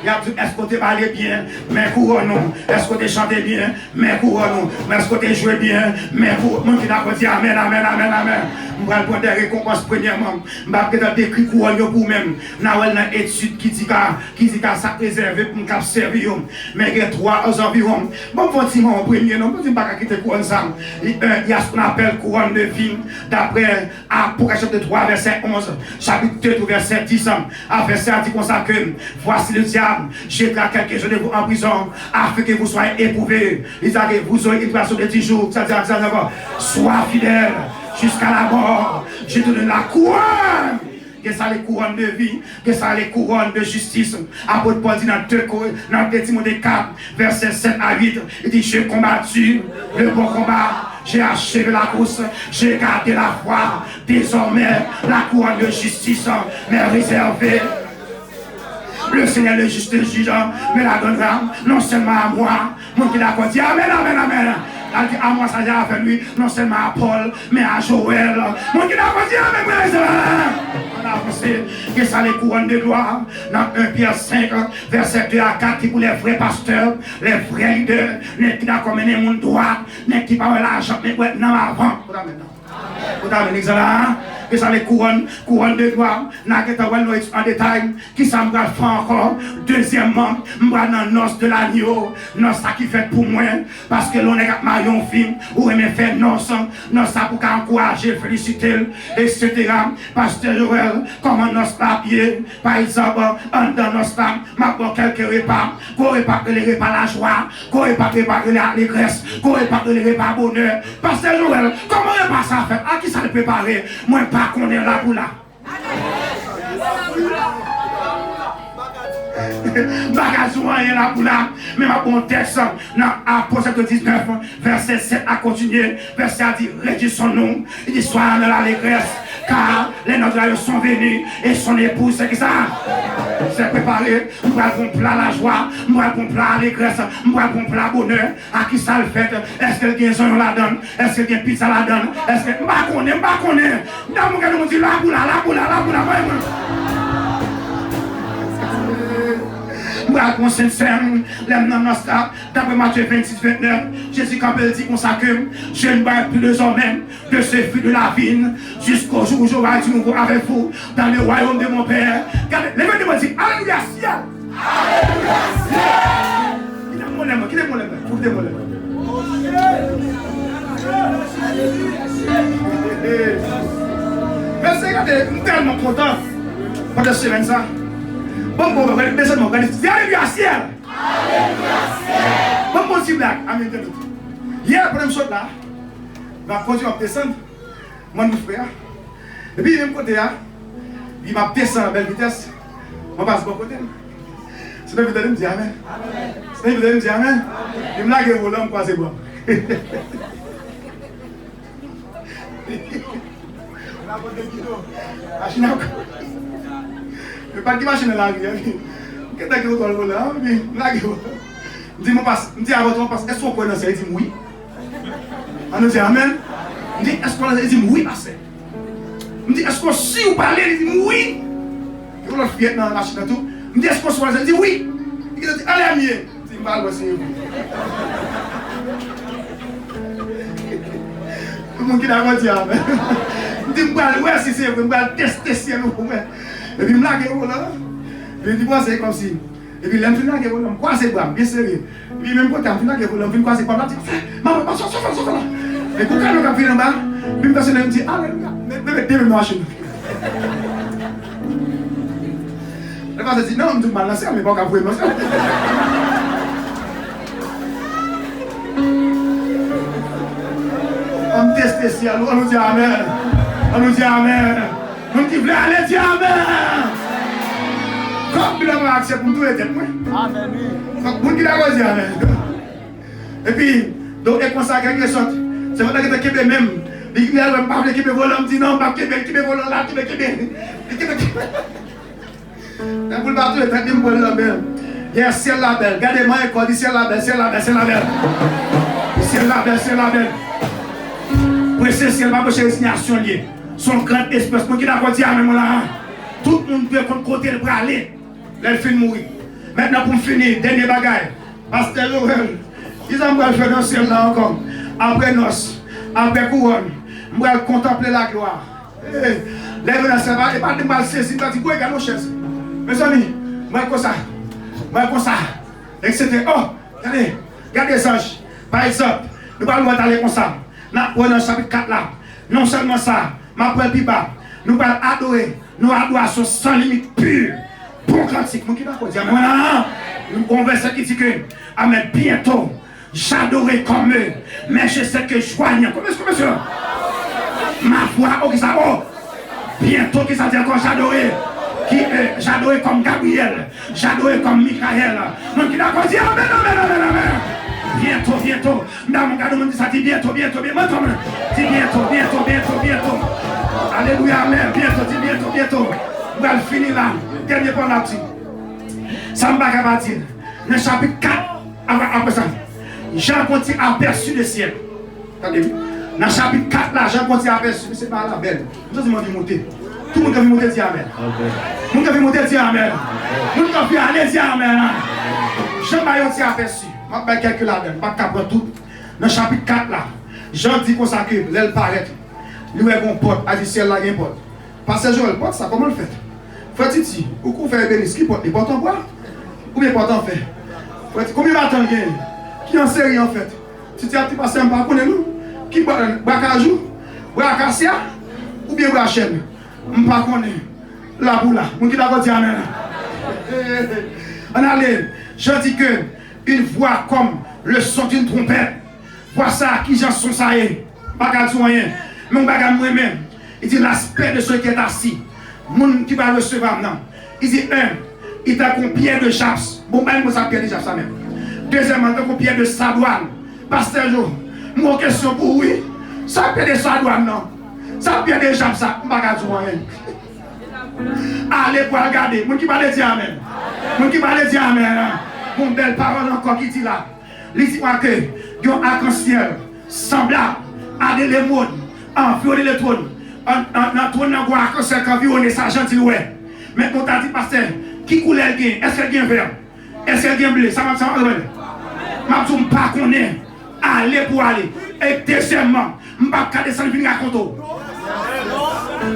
Il a dit, est-ce que tu parles bien? Mais couronne. Est-ce que tu chantes bien? Mais couronne. Est-ce que tu joues bien? Mais couronne. Mon qui n'a pas dit amen, amen, amen, amen. Je vais prendre des récompenses premièrement. Je vais peut-être décrire couronne pour vous-même. Nous avons une étude qui dit que ça préservé pour nous servir. Mais il y a 3 environ. Bon, forcément, en premier, non, je ne vais pas quitter couronne ça. Il y a ce qu'on appelle couronne de vie. D'après Apocalypse 3, verset 11, chapitre 2, verset 10. À verset dit comme ça que voici le diable jettera quelques-uns de vous en prison afin que vous soyez éprouvés. Il dit que vous aurez une duration de 10 jours. C'est-à-dire, sois fidèle jusqu'à la mort. Je te donne la couronne. Que ça les couronnes de vie, que ça les couronnes de justice. Apôtre Paul dit dans 2 Timothée 4, verset 7 à 8, il dit, j'ai combattu le bon combat, j'ai achevé la course, j'ai gardé la foi. Désormais, la couronne de justice m'est réservée. Le Seigneur le juste juge me la donnera non seulement à moi, mon qui d'accord dit amen, amen, amen. Elle dit à moi ça a avec lui, non seulement à Paul, mais à Joël. Mon qui d'accord dit amen, on a avancé que ça les couronnes de gloire dans 1 Pierre 5, verset 2 à 4 qui pour les vrais pasteurs, les vrais leaders, les qui d'accord mener mon droit, les qui parlent l'argent, mais non avant. Vous avez que ça les couronnes de gloire, en détail, qui ça me fait encore. Deuxièmement, je vais dans noce de l'agneau, noce ça qui fait pour moi, parce que l'on est marion film, ou aimé faire noce ça pour encourager, féliciter, etc. Pasteur Joël, comme un noce papier, par exemple, dans noce là, m'a quelques repas, qu'on répare les repas la joie, qu'on répare l'allégresse, qu'on répare les repas bonheur. Pasteur Joël, comment repas ça fait? À qui ça le préparer? Moi, pas qu'on est là pour là. Bagazou est là pour là. Mais ma bon texte dans Apôtre 19, verset 7 à continuer. Verset a dit, réjouissons-nous. Il dit, soyez dans l'allégresse. Car les nôtres sont venus et son épouse, c'est que ça. C'est préparé. Nous avons plat la joie. Nous avons plat l'allégresse. Nous avons plat bonheur. À qui ça le fait? Est-ce que le guérison la donne? Est-ce que le pizza la donne? Est-ce que. M'ba connaît. Dans mon cas, nous disons là pour là. Nous sincère, d'après Matthieu 26, 29, Jésus quand il dit qu'on s'accuse, je ne vais plus les hommes de ce fruit de la vigne jusqu'au jour où je vais être nouveau avec vous dans le royaume de mon Père. Regardez, levez-moi et dites Alléluia, ciel. Alléluia, ciel. Qui est mon lèvre? Qui est mon lèvre? Merci, regardez, je suis tellement content pendant cette semaine ça. Bon, regardez, Alléluia, ciel. Alléluia, ciel. Bon, petit blague, amen. Hier, pendant que je suis là, je vais continuer à descendre. Moi, mon frère. Et puis, même côté, il m'a descendu à belle vitesse. Je passe de bon côté. C'est bien, vous me dire amen. C'est bien, vous me dire amen. Il me l'a gué volant, je croise bon. Je ne pas de machine dans la rue. Qu'est-ce que vous avez là? Je dis, à votre passe, est-ce qu'on connaît ça? Il dit oui. On nous dit amen. Je dis, est-ce qu'on a dit oui, parce je dis, est-ce qu'on si vous parlez? Il dit oui. Et on l'a fait dans la machine et tout. Je dis, est-ce qu'on se voit? Il dit oui. Il dit, allez à mieux. Je dis, je vais essayer. Tout le monde qui a dit amen. Je dis, je vais si c'est vrai, je vais tester si c'est vrai. Et puis, je me lâche là. Je dis, c'est comme si. Et puis, je me lâche là. Quoi, c'est bon, bien sérieux. Et puis, même quand je me lâche là, je me quoi, c'est pas là. Maman, sors là. Et pour quand je suis en bas, puis, je me dis, alléluia. Dès ma machine. Le pasteur dit, non, je me dis, mal lancé, mais pas qu'à vous émotion. On me teste ici, on nous dit amen. On nous dit amen. On qui voulait aller dire amen. Comme il a accepté pour tout les têtes. Amen. Vous qui l'avez dit amen. Et puis, donc, et consacré quelque chose. C'est vrai que tu es même. Il n'y a pas de Québec volant. Il dit non, pas Québec volant là, Québec. Vous le partout, le traitement pour la belle. Il y a ciel la belle. Regardez-moi, il dit ciel la belle. Ciel la belle. Pour essayer ciel, ma prochaine résignation liée. Son grand espèce, moi qui n'a pas dit à même là. Tout le monde peut contre côté pour aller. Là, il fait mourir. Maintenant, pour finir, dernier bagage. Pasteur Joël, ils ont fait dans le ciel là encore. Après noces, après couronne, je vais contempler la gloire. Lève la salle, et pas de mal saisir, il dit, quoi, il nos chaises. Mes amis, moi comme ça, etc. Oh, regardez les anges. Par exemple, nous allons aller comme ça. Dans le chapitre 4 là, non seulement ça, ma poêle pipa, nous allons adorer, nous adoration sans limite pure. Bon cantique, moi qui d'accord dire, on verset qui dit que, amen, bientôt, j'adorerai comme eux, mais je sais que joignant, comment est-ce que monsieur? Ma voix, oh, ça, oh, bientôt, qui ça dit encore, j'adorerai comme Gabriel, j'adorerai comme Michael, moi qui d'accord dire, amen, amen, amen, amen. Bientôt, dans mon cadeau, ça dit bientôt, dit bientôt. Alléluia, amen, bientôt. On va finir là, dernier point là-dessus. Ça me va dire, dans le chapitre 4, après ça, Jean continue aperçu le ciel. Attendez, dans le chapitre 4 là, Jean continue aperçu, mais c'est pas la belle. Nous avons dit monter. Tout le monde a vu monter, dit amen. Tout le monde a vu monter, dit amen. Tout le monde a vu aller, dit amen. Jean Maillot aperçu. Je vais calculer là-dedans, je ne vais pas tout. Dans le chapitre 4 là, Jean dit qu'on s'accueille, l'aile paraît. Lui est bon pote, a dit ciel là, il y a un pote. Parce que Joël, pote, ça comment le fait? Faut Titi, ou qu'on fait bénis, qui porte les potes en bois? Ou bien pote en fait? Combien de temps il y a? Qui en série en fait? Titi a petit passé un pas connaît nous? Qui boit cajou? Boit acacia? Ou bien boit chêne? Je ne pas connaît. La boula, mon qui d'accord dit amen. On allait, je dis que une voix comme le son d'une trompette. Vois ça, qui j'en sont ça y est. Pas rien. Mais on va moi-même. Il dit l'aspect de ceux qui est assis. Moun qui va recevoir maintenant. Il dit il t'a qu'on pierre de chaps. Bon, ben, moi, ça pierre de chaps, ça même. Deuxièmement, il t'a qu'on pierre de sadoine. Pasteur Jo, mon question pour oui. Ça pierre de sadoine, non. Ça pierre de chaps, ça. Je ne vais pas rien. Allez pour regarder. Moun qui va le dire amen. Moun qui va le dire amen. Mon belle parole encore qui dit là. Il dit que il y a un arc-en-ciel semblable à des lémones environner le trône. Dans trône dans un arc-en-ciel qui environne ça gentil ouais. Mais on t'a dit pasteur, qui couleur elle gagne? Est-ce qu'elle gagne vert? Est-ce qu'elle gagne bleu? Ça va m'a dit pas connaît. Allez pour aller. Et deuxièmement, je ne vais pas descendre venir à compte. Je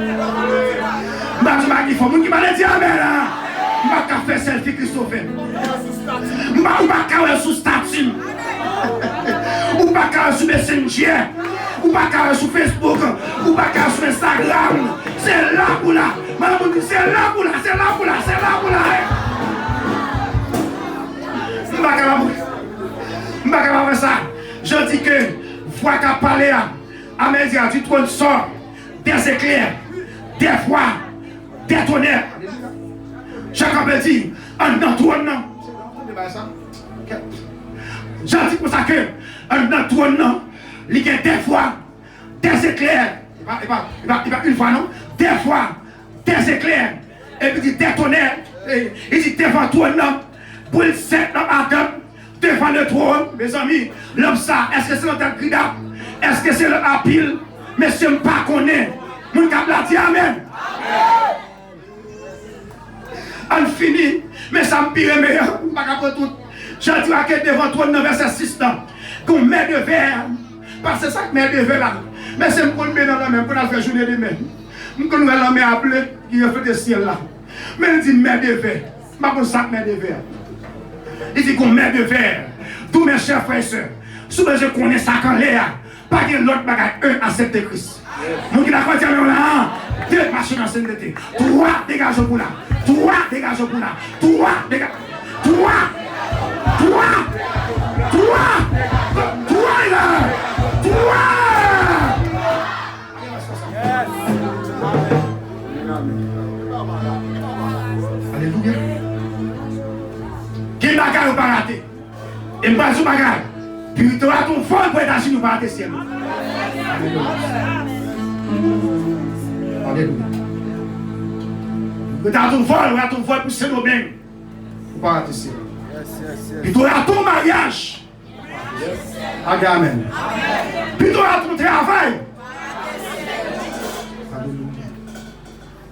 vais dire faut qui m'a dit amen. Je ne vais pas faire selfie Christophe. Je ne vais pas faire sous statut. Je ne vais pas faire sur Messenger. Je ne vais pas faire sur Facebook. Je ne vais pas faire sur Instagram. C'est là pour là. C'est là pour là. C'est là pour là. C'est là pour là. Je ne vais pas faire ça. Je dis que voix qu'a parlé à mes yeux du trône sort des éclairs, des voix, des tonnerres. Chacun peut dire, un trône non. J'en dis pour ça que un trône non, il y a des voix, des éclairs. Il va une fois non, des voix, des éclairs. Et puis des tonnerres. Il dit devant trône non, pour le 7 Adam. Devant le trône, mes amis, l'homme ça, est-ce que c'est notre grida? Est-ce que c'est le apile? Mais je ne sais pas qu'on est. Mon cap l'a dit amen. On finit, mais ça me pire meilleur. Je dis que devant le trône, verset 6, qu'on met de verre. Parce que c'est ça que met de verre là. Mais c'est pour le mettre dans la main, pour nous faire journée de main. Nous allons la main appelée, qui a fait des ciels là. Mais il dit met de verre. Je ne sais pas ça met de verre. Il dit qu'on met de verre. Tous mes chers frères et sœurs, si je connais ça quand l'air, pas que l'autre bagaille, eux acceptent Christ. Mon qui d'accord, deux machines en sainteté. Trois dégagent pour là. Trois dégagent pour là. Trois dégagent. Trois là. Trois. Alléluia. Qui bagaille ou pas raté? Et pas sous bagaille. Puis tu as ton fort pour être nous pas rater ciel. Alléluia. Tu as ton fort pour se nous bien. Pour pas rater ciel. Puis tu as ton mariage. Amen. Puis tu as ton travail. Alléluia.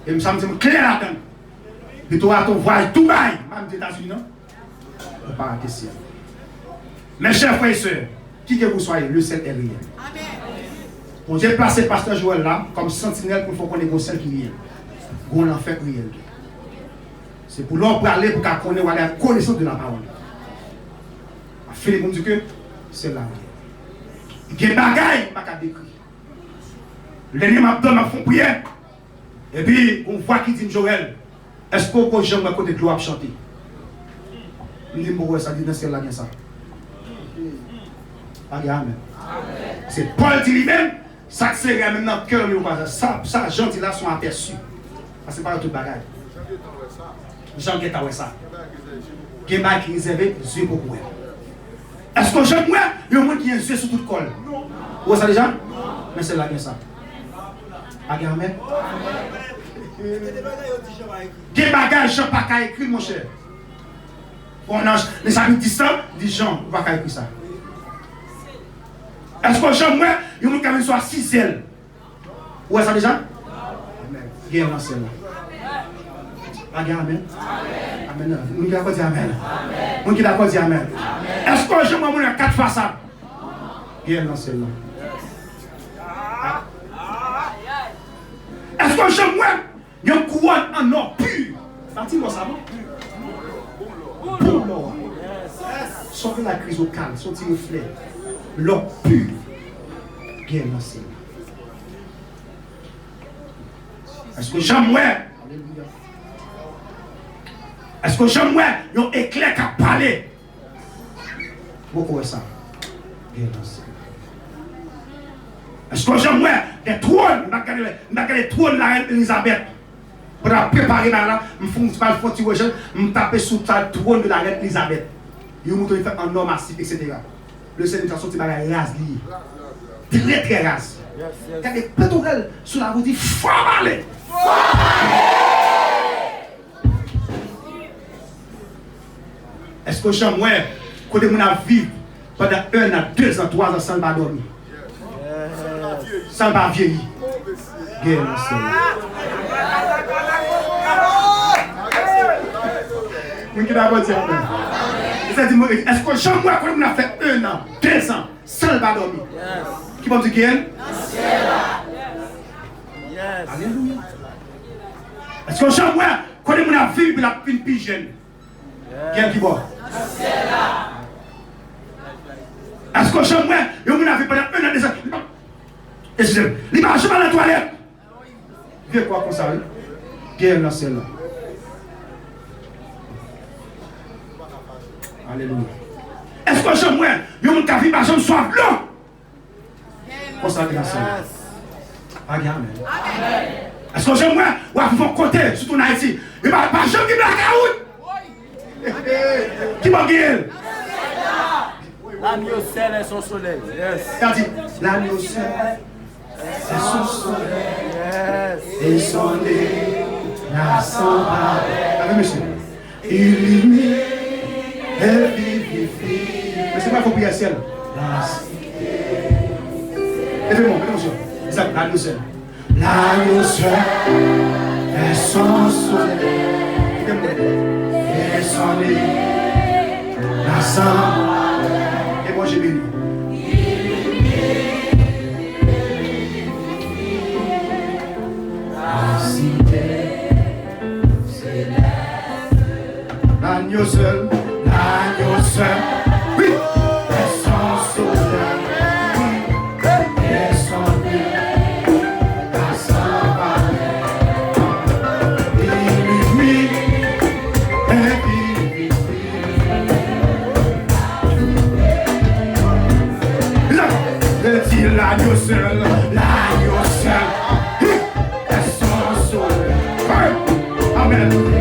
Et me semble clair là-dedans. Puis tu as ton voyage tout bail. Même aux États-Unis, non? on pas rater ciel. Mes chers frères et sœurs, qui que vous soyez, le ciel est réel. On Dieu placé pasteur Joël là comme sentinelle pour qu'on ait un ciel qui est réel. On en fait réel. C'est pour l'homme pour aller pour qu'on ait la connaissance de la parole. Philippe me dit que c'est là. Il y a des bagailles pas qu'à décrire. L'ennemi m'a donné ma fond prière. Et puis on voit qui dit Joël. Est-ce qu'on peut jamais à côté de l'eau à chanter? Il dit moi ça dit dans ciel là bien ça. Amen. C'est Paul dit lui-même, ça c'est même dans le cœur ça gentil là sont aperçus. Parce que c'est pas tout bagaille. Jean qui est ça. Qui est qui réservé yeux pour moi. Est-ce que j'aime moi, il y a un monde qui a un yeux sur tout le col? Vous savez déjà? Mais c'est là bien ça. Amen. Quel bagage Jean pas qu'à écrire mon cher. On a les amis disent ça, dit Jean, on va qu'à écrire ça. Est-ce que Jean moi, il y a un monde qui a soit 6 ailes? Vous savez déjà? Amen. Guerre dans celle-là. Amen. Amen. On qui d'accord dire amen. On qui d'accord dire amen. Est-ce que Jean moi a 4 façades? Guerre dans celle-là. Est-ce que Jean moi il y a une couronne en or pur? Parti-moi ça, non? Pour l'or. Sauf la crise au calme, sortir le flair. L'or pur. Bien lancé. Est-ce que Jean moi? Est-ce que Jean moi il y a un éclair qui a parlé? Vous connaissez ça? Bien lancé. Est-ce que Jean moi des trônes, n'a pas les trônes de la reine Elisabeth? Pour préparer là, je fais un petit peu je tape sur le trône de la reine Elisabeth. Il me fait en or massif, etc. Le Seigneur a sorti par la race liée. Très très race. Quand les pétorelles sur la route, il faut aller. Est-ce que Jean moi, quand on a vécu pendant 1 an, 2 ans, 3 ans sans ne pas dormir? Sans ne pas vieillir. Guerre le Seigneur. Est-ce que Jean moi quand on a fait 1 an, 2 ans sans ne pas dormir? Qui va me dire qu'elle? Alléluia. Est-ce que Jean moi quand on a vu la plus jeune? Quel qui va? Est-ce que Jean moi on a vu pendant 1 an, 2 ans? Excusez-moi, il marche pas dans la toilette. Viens quoi comme ça? Guerre dans celle-là. Alléluia. Est-ce que je moi, il y a un café par exemple soif là? Comme ça, dans celle-là. Amen. Est-ce que je moi, ou à vous côté, surtout en Haïti, il va pas jamais la caoute? Qui m'a guéri? L'agneau ciel est son soleil. Yes. L'agneau ciel est son soleil. Et son nez n'a son pareil. Monsieur. Illumine et vivifie. Mais c'est pas pour prier ciel. Levez-moi, monsieur. L'agneau ciel. L'agneau ciel est son soleil. Et son nez n'a son pareil. Et moi j'ai béni. L'agneau seul, oui, et son soleil, et son nez, à son palais, illumine et vivifie. L'agneau seul, et son soleil, Amen.